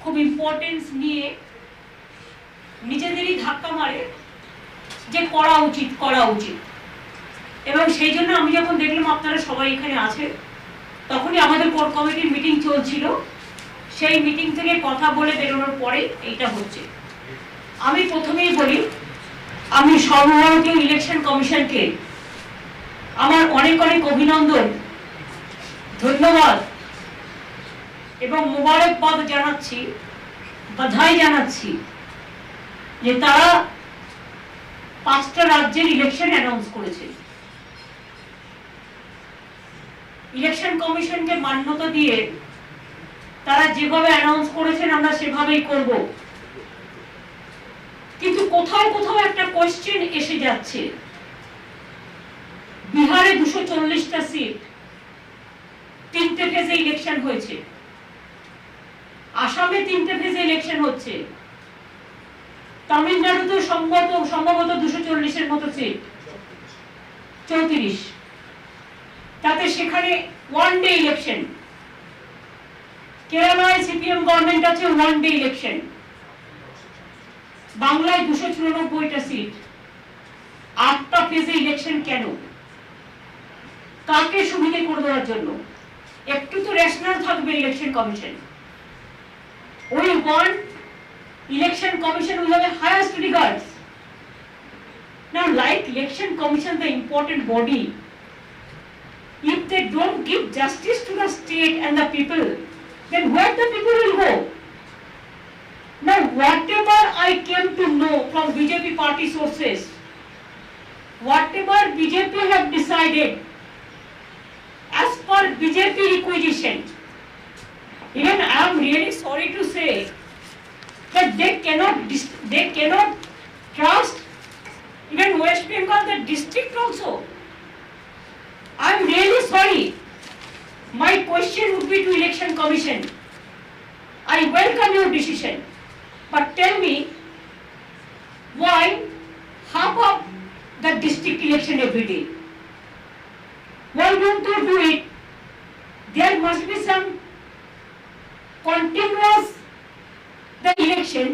খুব ইম্পর্টেন্স নিয়ে নিজেদেরই ধাক্কা মারে যে করা উচিত। এবং সেই জন্য আমি যখন দেখলাম আপনারা সবাই এখানে আছেন, তখনই আমাদের কোর কমিটির মিটিং চলছিল। সেই মিটিং থেকে কথা বলে বেরোনোর পরে এইটা হচ্ছে। আমি প্রথমেই বলি, আমি সর্বভারতীয় ইলেকশন কমিশনকে আমার অনেক অনেক অভিনন্দন, ধন্যবাদ এবং মোবারকবাদ জানাচ্ছি, বাধাই জানাচ্ছি যে তারা 5টা রাজ্যের ইলেকশন অ্যানাউন্স করেছে। ইলেকশন কমিশনকে মান্যতা দিয়ে তারা যেভাবে অ্যানাউন্স করেছেন আমরা সেভাবেই করব। কিন্তু কোথাও কোথাও একটা কোশ্চেন এসে যাচ্ছে। বিহারে 240টা সিট, 3টে ফেজে ইলেকশন হয়েছে। আসামে 3টে ফেজে ইলেকশন হচ্ছে। তামিলনাড়ুতে সম্ভবত 240-এর মতো সিট, 34। তাতে সেখানে ওয়ান ডে ইলেকশন। কেরালায় সিপিএম গভর্নমেন্ট আছে, ওয়ান ডে ইলেকশন। বাংলায় 294টা সিট, 8টা ফেজে ইলেকশন। কেন? কাকে সুবিধে করে দেওয়ার জন্য? একটু তো রেশনাল থাকবে election commission. We want election commission will have a highest regards. Now, like election commission, the important body, if they don't give justice to the state and the people, then where the people will go? Now, whatever I came to know from BJP party sources, whatever BJP have decided, as per BJP requisition, even I am really sorry to say that they cannot trust even West Bengal, the district also. I am really sorry. My question would be to Election Commission. I welcome your decision, but tell me why half of the district election every day? Why don't you do it? There must be some continuous the election,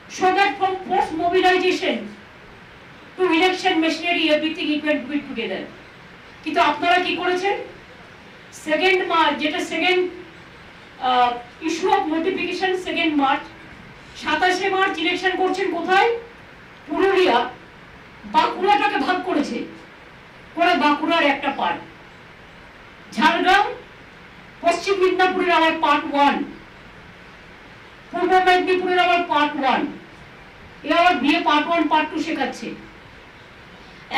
so that from post mobilization to election machinery everything it will be together. কিন্তু আপনারা কি করেছেন? Second March, যেটা second issue of notification 2 March, 27 March election করছেন কোথায়? পুরুলিয়া। বাঁকুড়াটাকে ভাগ করেছে, করে বাঁকুড়ার একটা পার্ট, ঝাড়গ্রাম, পশ্চিম মিদনাপুরের আবার পার্ট 1, পূর্ব মেদিনীপুরের আবার পার্ট 1। এ আবার বিয়ে পার্ট 1 পার্ট 2 শেখাচ্ছে।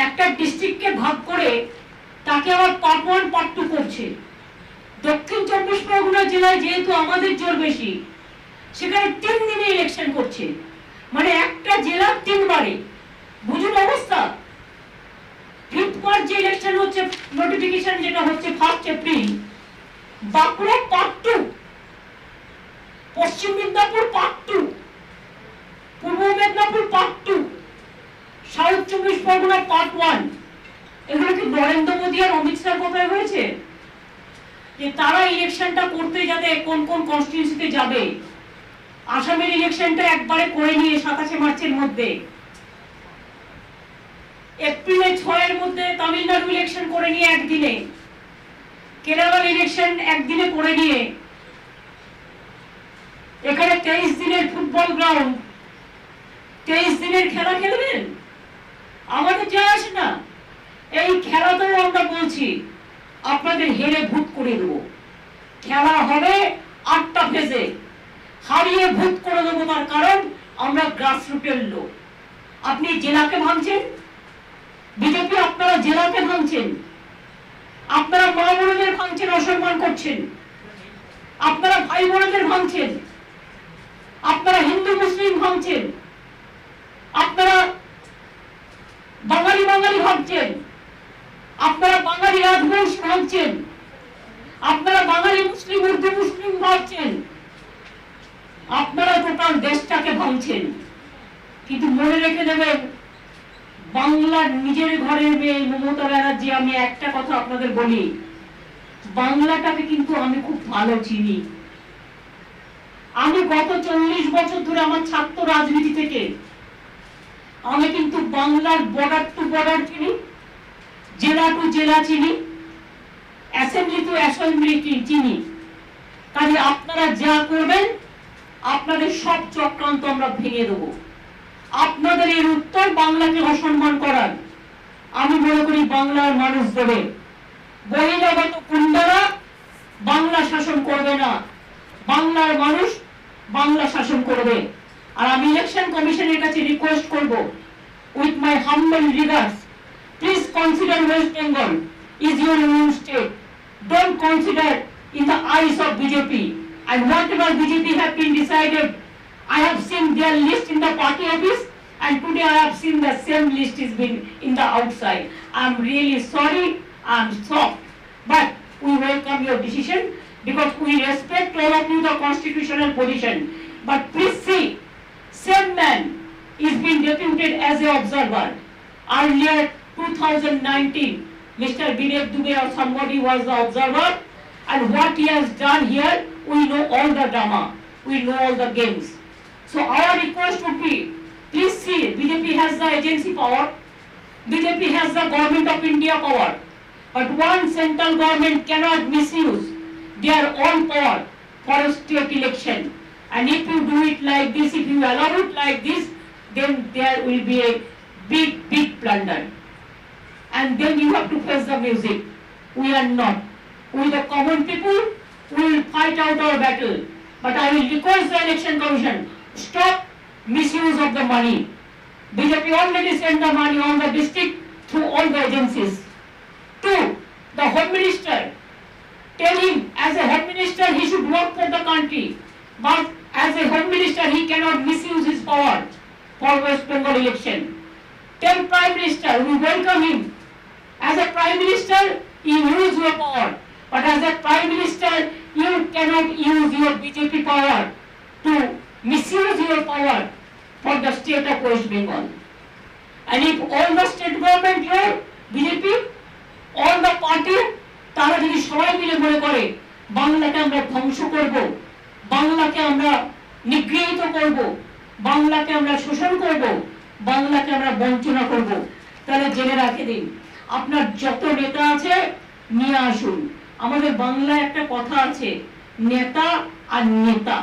একটা ডিস্ট্রিক্টকে ভাগ করে তাকে আবার পার্ট 1 পার্ট 2 করছে। দক্ষিণ 24 পরগনা জেলায় যেহেতু আমাদের জোর বেশি, সেখানে 3 দিনে ইলেকশন করছে, মানে একটা জেলা 3 বারে। বুঝুন অবস্থা। 5th মার্চ যে ইলেকশন হচ্ছে, নোটিফিকেশন যেটা হচ্ছে 1 এপ্রিল, বাঁকুড়া পার্ট 2, পশ্চিম মিদনাপুর পার্ট 2, পূর্ব Medinipur part 2, south 24 Pargana part 1। এগুলো কি নরেন্দ্র মোদী আর অমিত শাহ কোথায় হয়েছে যে তারা ইলেকশনটা করতে যাতে কোন কোন কনস্টিটিউয়েন্সিতে যাবে? আসামের ইলেকশনটা একবারে করে নিয়ে 27 মার্চের মধ্যে, এপ্রিলে 6-এর মধ্যে তামিলনাড়ু ইলেকশন করে নিয়ে একদিনে, কেরালার ইলেকশন একদিনে করে নিয়ে, এখানে 23 দিনের ফুটবল গ্রাউন্ড, 23 দিনের খেলা খেলবেন? আমাদের যায় আসে না। এই খেলাতেও আমরা বলছি আপনাদের হেরে ভূত করে দেবো। খেলা হবে 8টা ফেজে, হারিয়ে ভূত করে দেবো। তার কারণ আমরা গ্রাসরুটের লোক। আপনি জেলাকে ভাঙছেন, বিজেপি আপনারা জেলাকে ভাঙছেন, আপনারা মা বোনদের ভাঙছেন, অসম্মান করছেন, আপনারা ভাই বোনদের ভাঙছেন, আপনারা হিন্দু মুসলিম ভাঙছেন, আপনারা বাঙালি ভাবছেন, আপনারা বাঙালি রাজবংশ ভাবছেন, আপনারা বাঙালি মুসলিম উর্দু মুসলিম ভাবছেন, আপনারা টোটাল দেশটাকে ভাঙছেন। কিন্তু মনে রেখে দেবেন, বাংলার নিজের ঘরের মেয়ে মমতা ব্যানার্জি, আমি একটা কথা আপনাদের বলি, বাংলাটাকে কিন্তু আমি খুব ভালো চিনি। আমি গত 40 বছর ধরে আমার ছাত্র রাজনীতি থেকে আমি কিন্তু বাংলার বর্ডার টু বর্ডার চিনি, জেলা টু জেলা চিনি, অ্যাসেম্বলি টু অ্যাসেম্বলি চিনি। কাজে আপনারা যা করবেন আপনাদের সব চক্রান্ত আমরা ভেঙে দেবো। আপনাদের এর উত্তর বাংলাকে অসম্মান করার আমি মনে করি বাংলার মানুষ দেবে। বহিরাগত গুন্ডারা বাংলা শাসন করবে না, বাংলার মানুষ বাংলা শাসন করবে। আর আমি ইলেকশন কমিশনের কাছে রিকোয়েস্ট করব, with my humble regards, please consider West Bengal is your own state. Don't consider in the eyes of BJP, and whatever BJP have been decided, I have seen their list in the party office, and today I have seen the same list is been in the outside. I am really sorry, I am shocked, but we welcome your decision because we respect all of you the constitutional position. But please see, same man is being deputed as a observer. Earlier 2019, Mr. Vinay Dubey or somebody was the observer, and what he has done here, we know all the drama, we know all the games. So our request would be, please see, BJP has the agency power, BJP has the government of India power, but one central government cannot misuse their own power for a state election. And if you do it like this, if you allow it like this, then there will be a big blunder. And then you have to face the music. We are not. We the common people, we will fight out our battle. But I will request the election commission, stop misuse of the money. BJP already sent the money on the district through all the agencies. 2, the Home Minister, tell him as a Home Minister he should work for the country. But as a Home Minister he cannot misuse his power for West Bengal election. Tell Prime Minister, we welcome him. As a Prime Minister, you use your power. But as a Prime Minister, you cannot use your BJP power to misuse your power for the state of West Bengal. And if all the state government here, BJP, all the party, তারা যদি সবাই মিলে মনে করে বাংলাকে আমরা ধ্বংস করব, বাংলাকে আমরা নিগৃহীত করব, বাংলাকে আমরা শোষণ করব, বাংলাকে আমরা বঞ্চনা করব, তাহলে জেনে রাখে দিন আপনার যত নেতা আছে নিয়ে আসুন। আমাদের বাংলায় একটা কথা আছে, নেতা আর নেতা,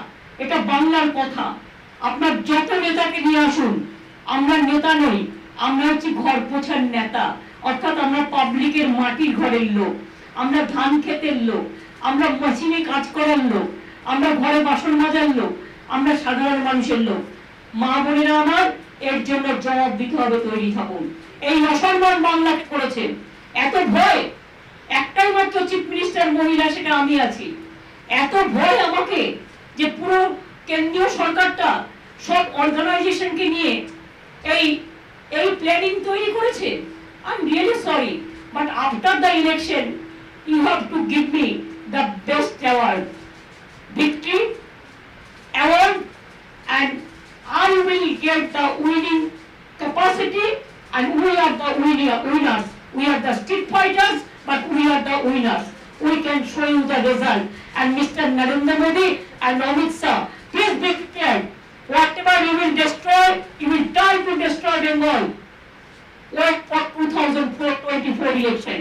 এটা বাংলার কথা। আপনার যত নেতাকে নিয়ে আসুন। আমরা নেতা নই, আমরা হচ্ছে ঘর পোছার নেতা, অর্থাৎ আমরা পাবলিকের মাটির ঘরের লোক, আমরা ধান ক্ষেতের লোক, আমরা মেশিনে কাজ করার লোক, আমরা ঘরে বাসন মাজার লোক, আমরা সাধারণ মানুষের লোক। মা বোনেরা আমার, এর জন্য জবাব দিতে হবে, তৈরি থাকুন। এই অসম্মান বাংলাকে করেছে, এত ভয়, একটাই মাত্র চিফ মিনিস্টার মহিলা, সেটা আমি আছি। এত ভয় আমাকে যে পুরো কেন্দ্রীয় সরকারটা সব অর্গানাইজেশনকে নিয়ে এই প্ল্যানিং তৈরি করেছে। I am really sorry, but after the election you have to give me the best award, victory award, and I will get the winning capacity, and we are the winners. We are the street fighters, but we are the winners. We can show you the result. And Mr. Narendra Modi and Amit Shah, please be prepared. Whatever you will destroy, you will try to destroy Bengal. Wait for 2024 election.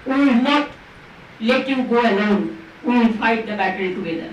We will not let you go alone. We will fight the battle together.